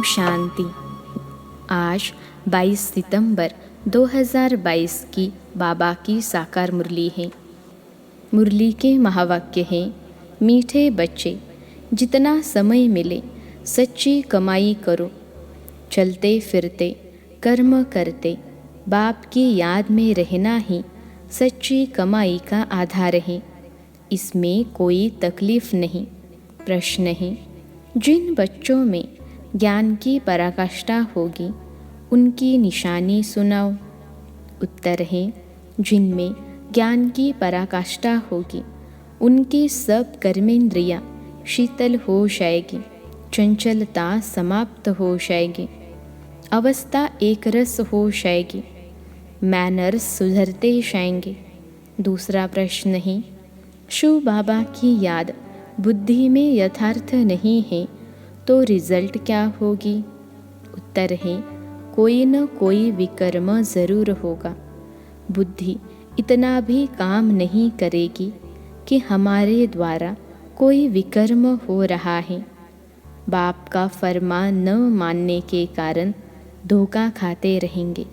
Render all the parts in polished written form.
शांति। आज 22 सितंबर 2022 की बाबा की साकार मुरली है। मुरली के महावाक्य हैं, मीठे बच्चे, जितना समय मिले सच्ची कमाई करो। चलते फिरते कर्म करते बाप की याद में रहना ही सच्ची कमाई का आधार है। इसमें कोई तकलीफ नहीं। प्रश्न है, जिन बच्चों में ज्ञान की पराकाष्ठा होगी उनकी निशानी सुनाओ। उत्तर है, जिनमें ज्ञान की पराकाष्ठा होगी उनकी सब कर्मेंद्रियां शीतल हो जाएगी, चंचलता समाप्त हो जाएगी, अवस्था एक रस हो जाएगी, मैनर्स सुधरते जाएंगे। दूसरा प्रश्न है, शिव बाबा की याद बुद्धि में यथार्थ नहीं है तो रिजल्ट क्या होगी? उत्तर है, कोई न कोई विकर्म जरूर होगा। बुद्धि इतना भी काम नहीं करेगी कि हमारे द्वारा कोई विकर्म हो रहा है। बाप का फरमान न मानने के कारण धोखा खाते रहेंगे।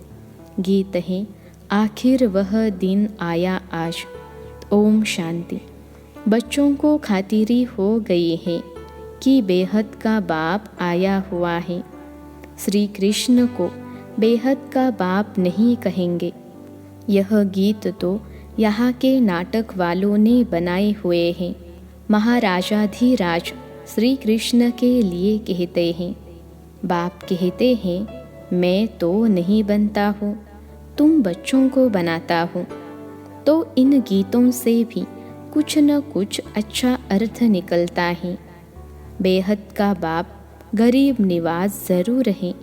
गीत है, आखिर वह दिन आया आज। ओम शांति। बच्चों को खातिरी हो गई है कि बेहद का बाप आया हुआ है। श्री कृष्ण को बेहद का बाप नहीं कहेंगे। यह गीत तो यहाँ के नाटक वालों ने बनाए हुए हैं। महाराजाधिराज श्री कृष्ण के लिए कहते हैं। बाप कहते हैं, मैं तो नहीं बनता हूँ, तुम बच्चों को बनाता हूँ। तो इन गीतों से भी कुछ न कुछ अच्छा अर्थ निकलता है। बेहद का बाप गरीब निवाज ज़रूर है।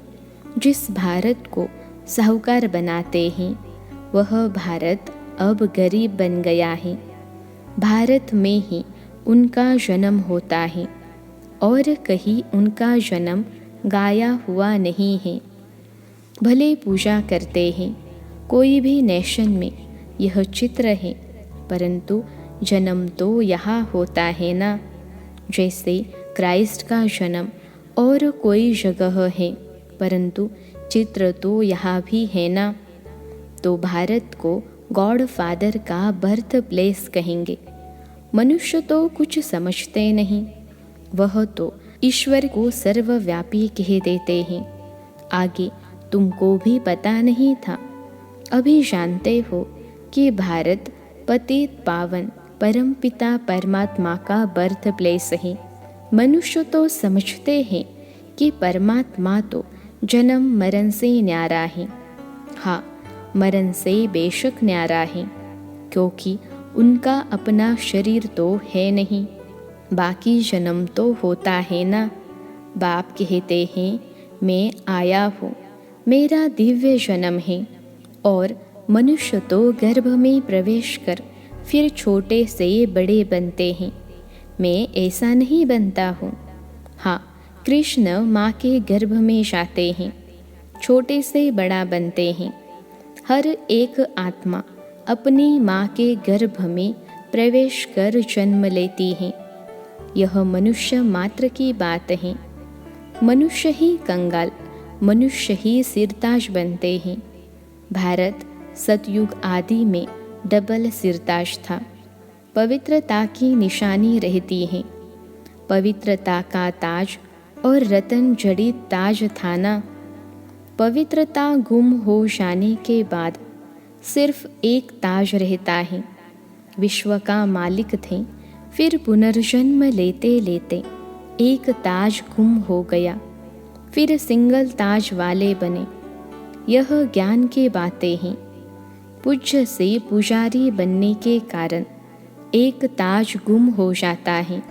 जिस भारत को साहूकार बनाते हैं वह भारत अब गरीब बन गया है। भारत में ही उनका जन्म होता है और कहीं उनका जन्म गाया हुआ नहीं है। भले पूजा करते हैं, कोई भी नेशन में यह चित्र है, परंतु जन्म तो यहाँ होता है ना। जैसे क्राइस्ट का जन्म और कोई जगह है, परंतु चित्र तो यहाँ भी है ना। तो भारत को गॉड फादर का बर्थ प्लेस कहेंगे। मनुष्य तो कुछ समझते नहीं, वह तो ईश्वर को सर्वव्यापी कह देते हैं। आगे तुमको भी पता नहीं था, अभी जानते हो कि भारत पतित पावन परमपिता परमात्मा का बर्थ प्लेस है। मनुष्य तो समझते हैं कि परमात्मा तो जन्म मरण से न्यारा है। हाँ, मरण से बेशक न्यारा है, क्योंकि उनका अपना शरीर तो है नहीं। बाकी जन्म तो होता है ना। बाप कहते हैं, मैं आया हूँ, मेरा दिव्य जन्म है। और मनुष्य तो गर्भ में प्रवेश कर फिर छोटे से बड़े बनते हैं। मैं ऐसा नहीं बनता हूँ। हाँ, कृष्ण माँ के गर्भ में जाते हैं, छोटे से बड़ा बनते हैं। हर एक आत्मा अपनी माँ के गर्भ में प्रवेश कर जन्म लेती है। यह मनुष्य मात्र की बात है। मनुष्य ही कंगाल, मनुष्य ही सिरताज बनते हैं। भारत सतयुग आदि में डबल सिरताज था। पवित्रता की निशानी रहती है। पवित्रता का ताज और रतन जड़ित ताज था ना। पवित्रता गुम हो जाने के बाद सिर्फ एक ताज रहता है। विश्व का मालिक थे, फिर पुनर्जन्म लेते लेते एक ताज गुम हो गया, फिर सिंगल ताज वाले बने। यह ज्ञान की बातें हैं। पूज्य से पुजारी बनने के कारण एक ताज गुम हो जाता है।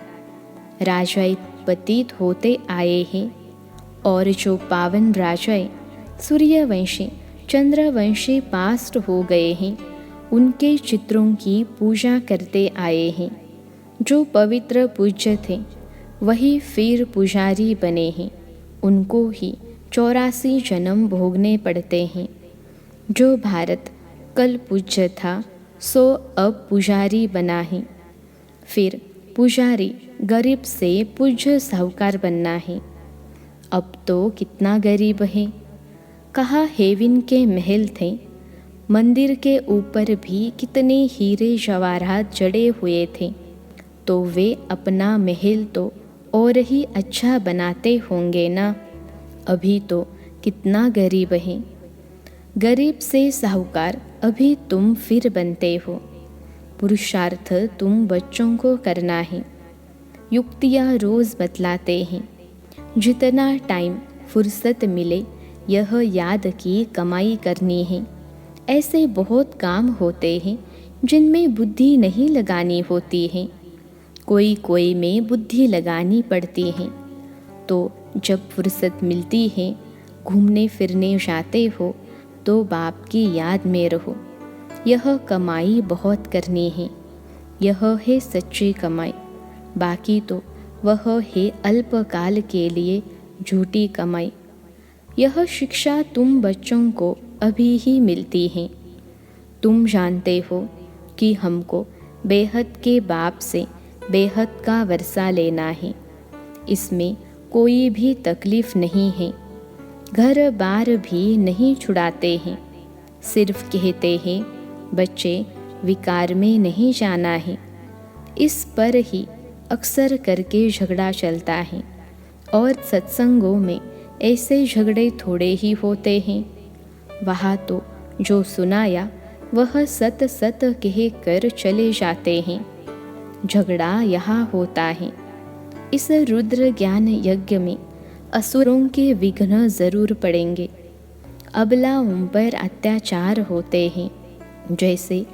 राजाएं पतित होते आए हैं और जो पावन राजाएं सूर्यवंशी चंद्रवंशी पास्ट हो गए हैं, उनके चित्रों की पूजा करते आए हैं। जो पवित्र पूज्य थे वही फिर पुजारी बने हैं। उनको ही 84 जन्म भोगने पड़ते हैं। जो भारत कल पूज्य था सो अब पुजारी बना है। फिर पुजारी गरीब से पूज्य साहूकार बनना है। अब तो कितना गरीब है। कहाँ हेविन के महल थे, मंदिर के ऊपर भी कितने हीरे जवाहरात जड़े हुए थे, तो वे अपना महल तो और ही अच्छा बनाते होंगे ना। अभी तो कितना गरीब है। गरीब से साहूकार अभी तुम फिर बनते हो। पुरुषार्थ तुम बच्चों को करना है। युक्तियाँ रोज़ बतलाते हैं। जितना टाइम फुर्सत मिले यह याद की कमाई करनी है। ऐसे बहुत काम होते हैं जिनमें बुद्धि नहीं लगानी होती है, कोई कोई में बुद्धि लगानी पड़ती है। तो जब फुर्सत मिलती है, घूमने फिरने जाते हो, तो बाप की याद में रहो। यह कमाई बहुत करनी है, यह है सच्ची कमाई। बाकी तो वह है अल्पकाल के लिए झूठी कमाई। यह शिक्षा तुम बच्चों को अभी ही मिलती है। तुम जानते हो कि हमको बेहद के बाप से बेहद का वर्षा लेना है। इसमें कोई भी तकलीफ नहीं है। घर बार भी नहीं छुड़ाते हैं, सिर्फ कहते हैं बच्चे विकार में नहीं जाना है। इस पर ही अक्सर करके झगड़ा चलता है, और सत्संगों में ऐसे झगड़े थोड़े ही होते हैं। वहाँ तो जो सुनाया वह सत सत कह कर चले जाते हैं। झगड़ा यहाँ होता है। इस रुद्र ज्ञान यज्ञ में असुरों के विघ्न जरूर पड़ेंगे। अबलाओं पर अत्याचार होते हैं, जैसे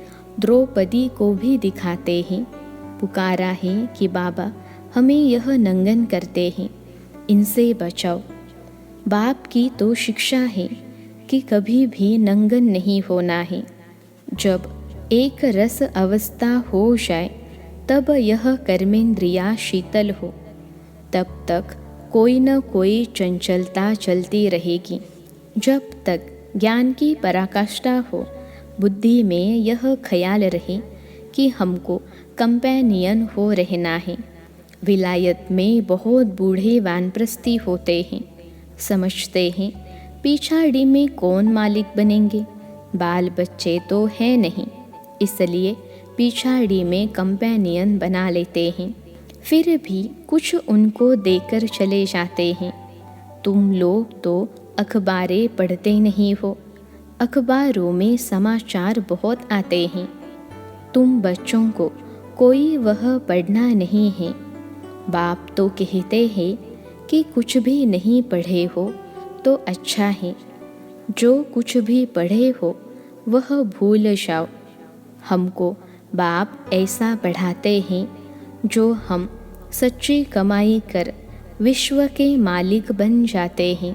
द्रौपदी को भी दिखाते हैं। पुकारा है कि बाबा हमें यह नंगन करते हैं, इनसे बचाओ। बाप की तो शिक्षा है कि कभी भी नंगन नहीं होना है। जब एक रस अवस्था हो जाए तब यह कर्मेंद्रिया शीतल हो, तब तक कोई न कोई चंचलता चलती रहेगी। जब तक ज्ञान की पराकाष्ठा हो, बुद्धि में यह ख्याल रहे कि हमको कंपेनियन हो रहना है। विलायत में बहुत बूढ़े वानप्रस्थी होते हैं, समझते हैं पिछाड़ी में कौन मालिक बनेंगे, बाल बच्चे तो है नहीं, इसलिए पिछाड़ी में कंपेनियन बना लेते हैं। फिर भी कुछ उनको देकर चले जाते हैं। तुम लोग तो अखबारें पढ़ते नहीं हो, अखबारों में समाचार बहुत आते हैं। तुम बच्चों को कोई वह पढ़ना नहीं है। बाप तो कहते हैं कि कुछ भी नहीं पढ़े हो तो अच्छा है, जो कुछ भी पढ़े हो वह भूल जाओ। हमको बाप ऐसा पढ़ाते हैं जो हम सच्ची कमाई कर विश्व के मालिक बन जाते हैं।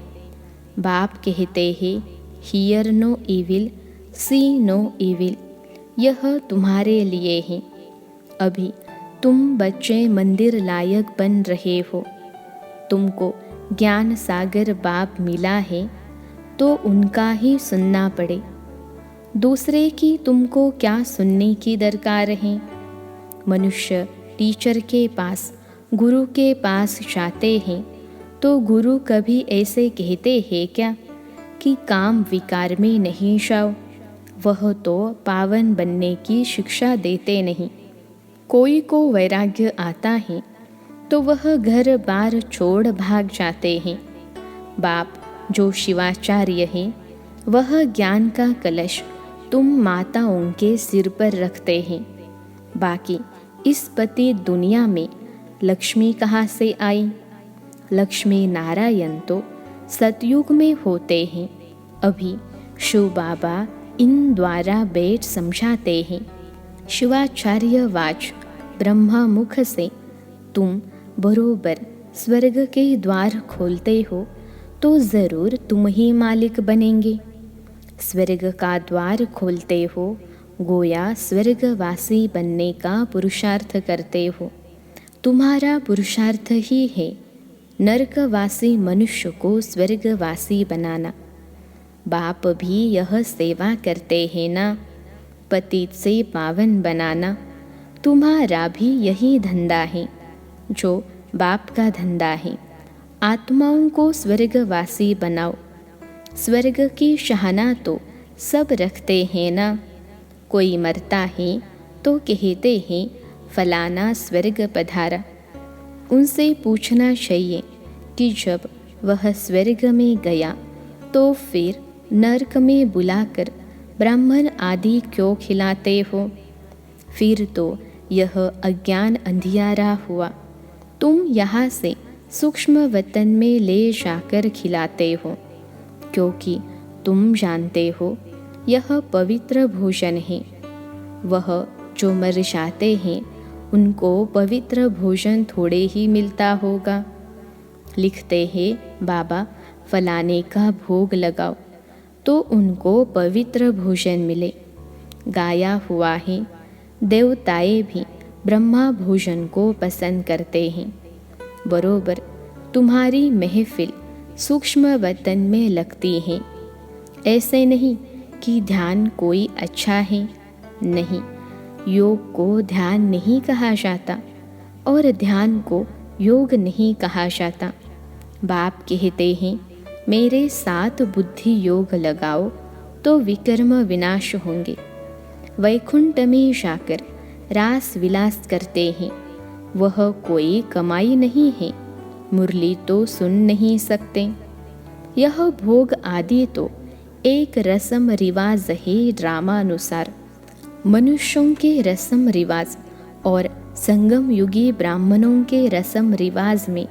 बाप कहते हैं hear no evil, see no evil. यह तुम्हारे लिए है। अभी तुम बच्चे मंदिर लायक बन रहे हो। तुमको ज्ञान सागर बाप मिला है तो उनका ही सुनना पड़े। दूसरे की तुमको क्या सुनने की दरकार है। मनुष्य टीचर के पास, गुरु के पास जाते हैं तो गुरु कभी ऐसे कहते हैं क्या कि काम विकार में नहीं जाओ। वह तो पावन बनने की शिक्षा देते नहीं। कोई को वैराग्य आता है तो वह घर बार छोड़ भाग जाते हैं। बाप जो शिवाचार्य है वह ज्ञान का कलश तुम माताओं के सिर पर रखते हैं। बाकी इस पति दुनिया में लक्ष्मी कहाँ से आई। लक्ष्मी नारायण तो सतयुग में होते हैं। अभी शिव बाबा इन द्वारा बैठ समझाते हैं। शिवाचार्य वाच ब्रह्मा मुख से तुम बरोबर स्वर्ग के द्वार खोलते हो तो ज़रूर तुम ही मालिक बनेंगे। स्वर्ग का द्वार खोलते हो, गोया स्वर्गवासी बनने का पुरुषार्थ करते हो। तुम्हारा पुरुषार्थ ही है नरकवासी मनुष्य को स्वर्गवासी बनाना। बाप भी यह सेवा करते हैं ना, पतित से पावन बनाना। तुम्हारा भी यही धंधा है जो बाप का धंधा है। आत्माओं को स्वर्गवासी बनाओ। स्वर्ग की शाहना तो सब रखते हैं ना। कोई मरता है तो कहते हैं फलाना स्वर्ग पधारा। उनसे पूछना चाहिए कि जब वह स्वर्ग में गया तो फिर नरक में बुलाकर ब्राह्मण आदि क्यों खिलाते हो? फिर तो यह अज्ञान अंधियारा हुआ। तुम यहाँ से सूक्ष्म वतन में ले जाकर खिलाते हो, क्योंकि तुम जानते हो यह पवित्र भोजन है। वह जो मर जाते हैं उनको पवित्र भोजन थोड़े ही मिलता होगा। लिखते हैं बाबा फलाने का भोग लगाओ तो उनको पवित्र भोजन मिले। गाया हुआ है देवताएं भी ब्रह्मा भोजन को पसंद करते हैं। बरोबर तुम्हारी महफिल सूक्ष्म वतन में लगती है। ऐसे नहीं कि ध्यान कोई अच्छा है, नहीं। योग को ध्यान नहीं कहा जाता और ध्यान को योग नहीं कहा जाता। बाप कहते हैं मेरे साथ बुद्धि योग लगाओ तो विकर्म विनाश होंगे। वैकुंठ में जाकर रास विलास करते हैं, वह कोई कमाई नहीं है। मुरली तो सुन नहीं सकते। यह भोग आदि तो एक रस्म रिवाज है ड्रामानुसार। मनुष्यों के रस्म रिवाज और संगम युगी ब्राह्मणों के रस्म रिवाज में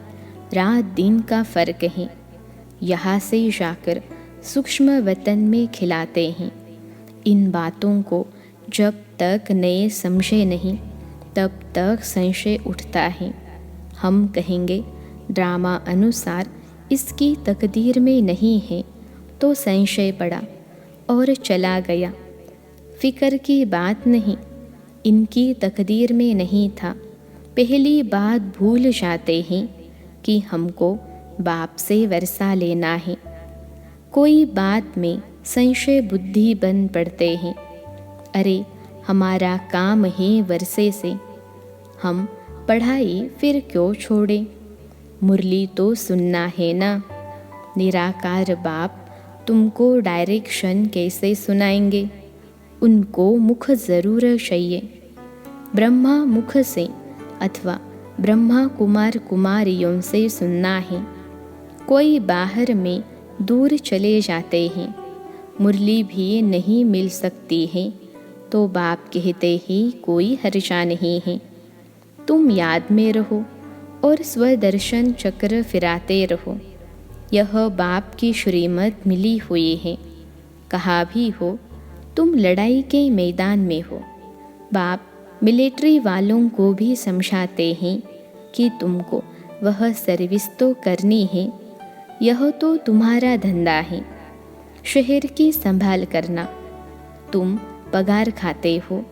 रात दिन का फर्क है। यहाँ से जाकर सूक्ष्म वतन में खिलाते हैं। इन बातों को जब तक नए समझे नहीं तब तक संशय उठता है। हम कहेंगे ड्रामा अनुसार इसकी तकदीर में नहीं है तो संशय पड़ा और चला गया। फिक्र की बात नहीं, इनकी तकदीर में नहीं था। पहली बात भूल जाते हैं कि हमको बाप से वर्षा लेना है। कोई बात में संशय बुद्धि बन पड़ते हैं। अरे हमारा काम है वर्षे से, हम पढ़ाई फिर क्यों छोड़ें? मुरली तो सुनना है ना। निराकार बाप तुमको डायरेक्शन कैसे सुनाएंगे? उनको मुख ज़रूर चाहिए। ब्रह्मा मुख से अथवा ब्रह्मा कुमार कुमारियों से सुनना है। कोई बाहर में दूर चले जाते हैं, मुरली भी नहीं मिल सकती है तो बाप कहते हैं कोई हर्जा नहीं है। तुम याद में रहो और स्वदर्शन चक्र फिराते रहो। यह बाप की श्रीमत मिली हुई है। कहा भी हो तुम लड़ाई के मैदान में हो। बाप मिलिट्री वालों को भी समझाते हैं कि तुमको वह सर्विस तो करनी है। यह तो तुम्हारा धंधा है, शहर की संभाल करना। तुम पगार खाते हो,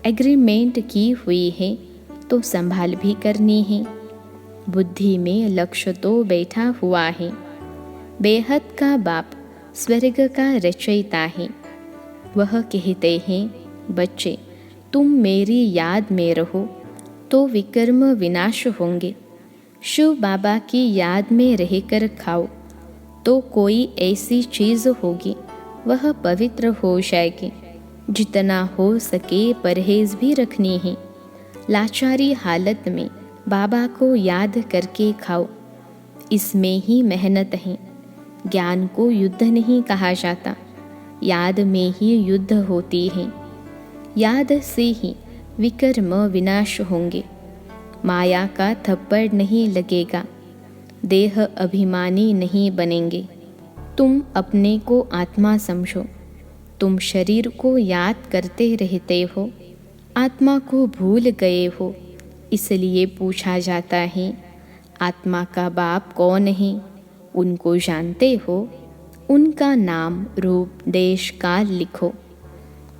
एग्रीमेंट की हुई है तो संभाल भी करनी है। बुद्धि में लक्ष्य तो बैठा हुआ है। बेहद का बाप स्वर्ग का रचयिता है। वह कहते हैं बच्चे तुम मेरी याद में रहो तो विकर्म विनाश होंगे। शिव बाबा की याद में रहकर खाओ तो कोई ऐसी चीज़ होगी वह पवित्र हो जाएगी। जितना हो सके परहेज भी रखनी है। लाचारी हालत में बाबा को याद करके खाओ, इसमें ही मेहनत है। ज्ञान को युद्ध नहीं कहा जाता, याद में ही युद्ध होती है। याद से ही विकर्म विनाश होंगे। माया का थप्पड़ नहीं लगेगा, देह अभिमानी नहीं बनेंगे। तुम अपने को आत्मा समझो। तुम शरीर को याद करते रहते हो, आत्मा को भूल गए हो। इसलिए पूछा जाता है आत्मा का बाप कौन है? उनको जानते हो? उनका नाम रूप देश काल लिखो।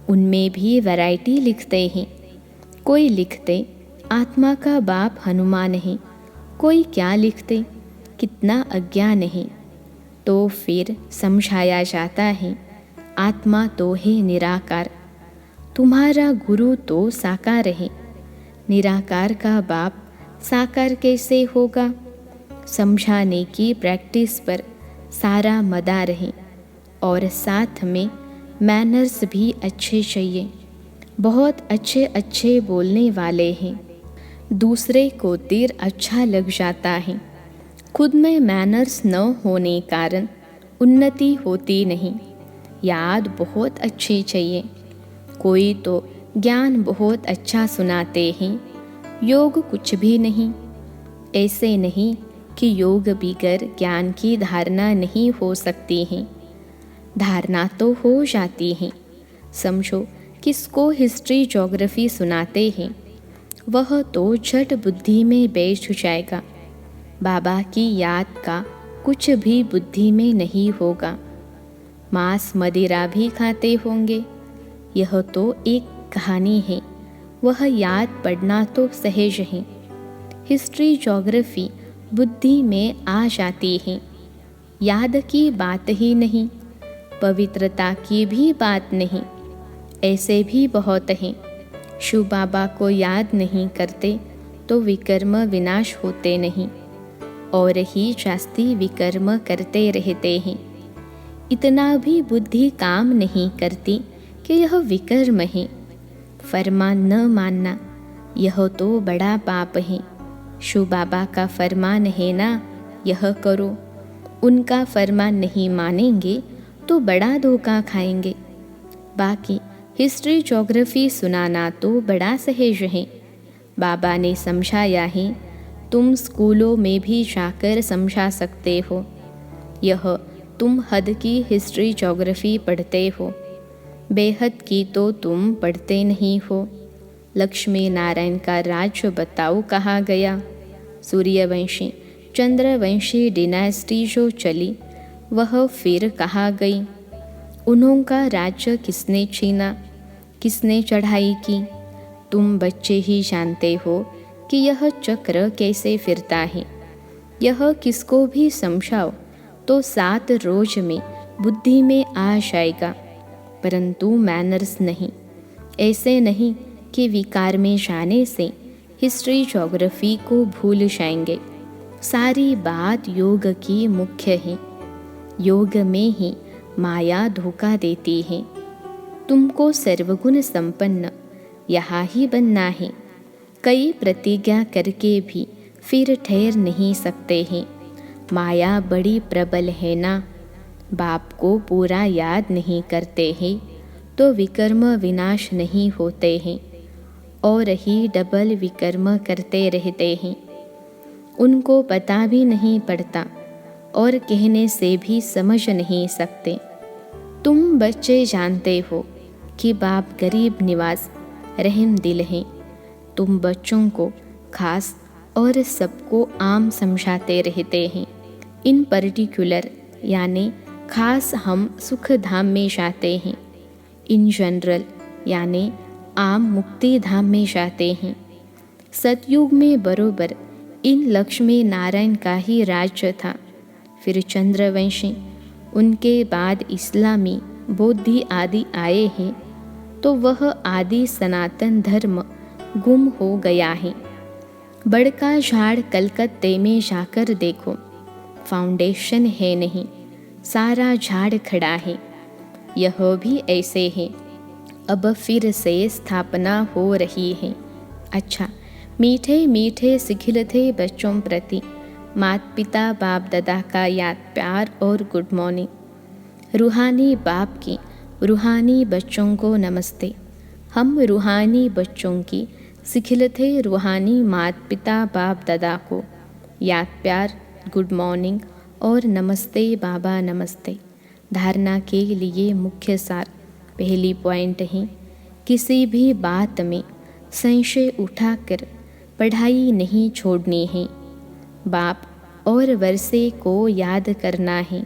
उनमें भी वैरायटी लिखते हैं। कोई लिखते आत्मा का बाप हनुमान है, कोई क्या लिखते कितना अज्ञान है। तो फिर समझाया जाता है आत्मा तो है निराकार, तुम्हारा गुरु तो साकार है। निराकार का बाप साकार कैसे होगा? समझाने की प्रैक्टिस पर सारा मदार है और साथ में मैनर्स भी अच्छे चाहिए। बहुत अच्छे अच्छे बोलने वाले हैं, दूसरे को तीर अच्छा लग जाता है। खुद में मैनर्स न होने कारण उन्नति होती नहीं। याद बहुत अच्छी चाहिए। कोई तो ज्ञान बहुत अच्छा सुनाते हैं, योग कुछ भी नहीं। ऐसे नहीं कि योग बिगर ज्ञान की धारणा नहीं हो सकती है। धारणा तो हो जाती है। समझो किसको हिस्ट्री ज्योग्राफी सुनाते हैं, वह तो झट बुद्धि में बैठ जाएगा। बाबा की याद का कुछ भी बुद्धि में नहीं होगा। मांस मदिरा भी खाते होंगे, यह तो एक कहानी है। वह याद पढ़ना तो सहज है। हिस्ट्री ज्योग्राफी बुद्धि में आ जाती है। याद की बात ही नहीं, पवित्रता की भी बात नहीं। ऐसे भी बहुत हैं। शिव बाबा को याद नहीं करते तो विकर्म विनाश होते नहीं, और ही जास्ती विकर्म करते रहते हैं। इतना भी बुद्धि काम नहीं करती कि यह विकर्म है। फरमान न मानना, यह तो बड़ा पाप है। शिव बाबा का फरमान है ना, यह करो। उनका फरमान नहीं मानेंगे तो बड़ा धोखा खाएंगे। बाकी हिस्ट्री ज्योग्राफी सुनाना तो बड़ा सहज है। बाबा ने समझाया है, तुम स्कूलों में भी जाकर समझा सकते हो। यह तुम हद की हिस्ट्री ज्योग्राफी पढ़ते हो, बेहद की तो तुम पढ़ते नहीं हो। लक्ष्मी नारायण का राज्य बताओ कहाँ गया। सूर्यवंशी चंद्रवंशी डिनास्टी जो चली, वह फिर कहाँ गई। उन्होंका राज्य किसने छीना, किसने चढ़ाई की। तुम बच्चे ही जानते हो कि यह चक्र कैसे फिरता है। यह किसको भी समझाओ तो 7 रोज में बुद्धि में आ जाएगा, परंतु मैनर्स नहीं। ऐसे नहीं कि विकार में जाने से हिस्ट्री ज्योग्राफी को भूल जाएंगे। सारी बात योग की मुख्य है। योग में ही माया धोखा देती है। तुमको सर्वगुण संपन्न यहाँ ही बनना है। कई प्रतिज्ञा करके भी फिर ठहर नहीं सकते हैं। माया बड़ी प्रबल है ना। बाप को पूरा याद नहीं करते हैं तो विकर्म विनाश नहीं होते हैं, और ही डबल विकर्म करते रहते हैं। उनको पता भी नहीं पड़ता और कहने से भी समझ नहीं सकते। तुम बच्चे जानते हो कि बाप गरीब निवाज रहम दिल हैं। तुम बच्चों को खास और सबको आम समझाते रहते हैं। इन पर्टिकुलर यानी खास हम सुख धाम में जाते हैं। इन जनरल यानी आम मुक्ति धाम में जाते हैं। सतयुग में बरोबर इन लक्ष्मी नारायण का ही राज्य था। फिर चंद्रवंशी, उनके बाद इस्लामी बौद्धी आदि आए हैं, तो वह आदि सनातन धर्म गुम हो गया है। बड़का झाड़ कलकत्ते में जाकर देखो, फाउंडेशन है नहीं, सारा झाड़ खड़ा है। यह भी ऐसे है। अब फिर से स्थापना हो रही है। अच्छा, मीठे मीठे सिखिलते बच्चों प्रति माता पिता बाप दादा का याद प्यार और गुड मॉर्निंग। रूहानी बाप की रूहानी बच्चों को नमस्ते। हम रूहानी बच्चों की सिखिलते रूहानी माता पिता बाप दादा को याद प्यार, गुड मॉर्निंग और नमस्ते बाबा नमस्ते। धारणा के लिए मुख्य सार पहली पॉइंट है, किसी भी बात में संशय उठाकर पढ़ाई नहीं छोड़नी है। बाप और वर्षे को याद करना है।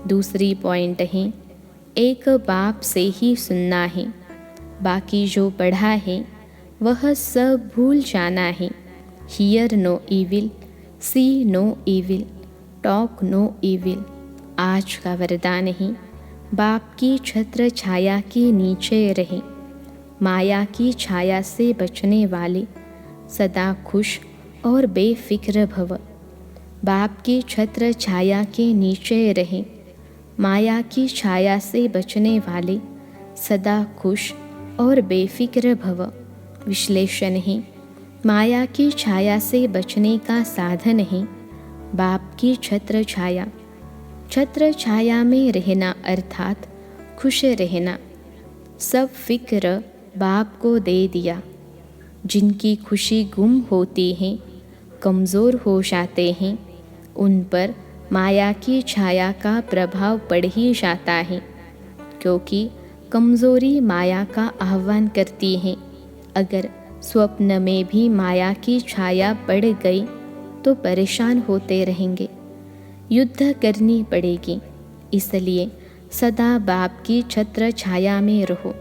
दूसरी पॉइंट है, एक बाप से ही सुनना है। बाकी जो पढ़ा है वह सब भूल जाना है। Hear no evil, see no evil, talk no evil. आज का वरदान है, बाप की छत्र छाया के नीचे रहे। माया की छाया से बचने वाले सदा खुश और बेफिक्र भव। बाप की छत्र छाया के नीचे रहें। माया की छाया से बचने वाले सदा खुश और बेफिक्र भव। विश्लेषण है, माया की छाया से बचने का साधन है बाप की छत्र छाया। छत्र छाया में रहना अर्थात खुश रहना। सब फिक्र बाप को दे दिया। जिनकी खुशी गुम होती है, कमज़ोर हो जाते हैं, उन पर माया की छाया का प्रभाव पड़ ही जाता है, क्योंकि कमज़ोरी माया का आह्वान करती है। अगर स्वप्न में भी माया की छाया पड़ गई तो परेशान होते रहेंगे, युद्ध करनी पड़ेगी। इसलिए सदा बाप की छत्र छाया में रहो।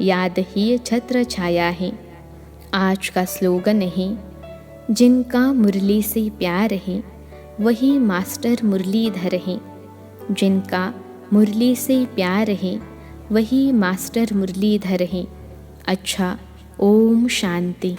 याद ही छत्र छाया है। आज का स्लोगन है, जिनका मुरली से प्यार है वही मास्टर मुरलीधर है। जिनका मुरली से प्यार है वही मास्टर मुरलीधर है। अच्छा, ओम शांति।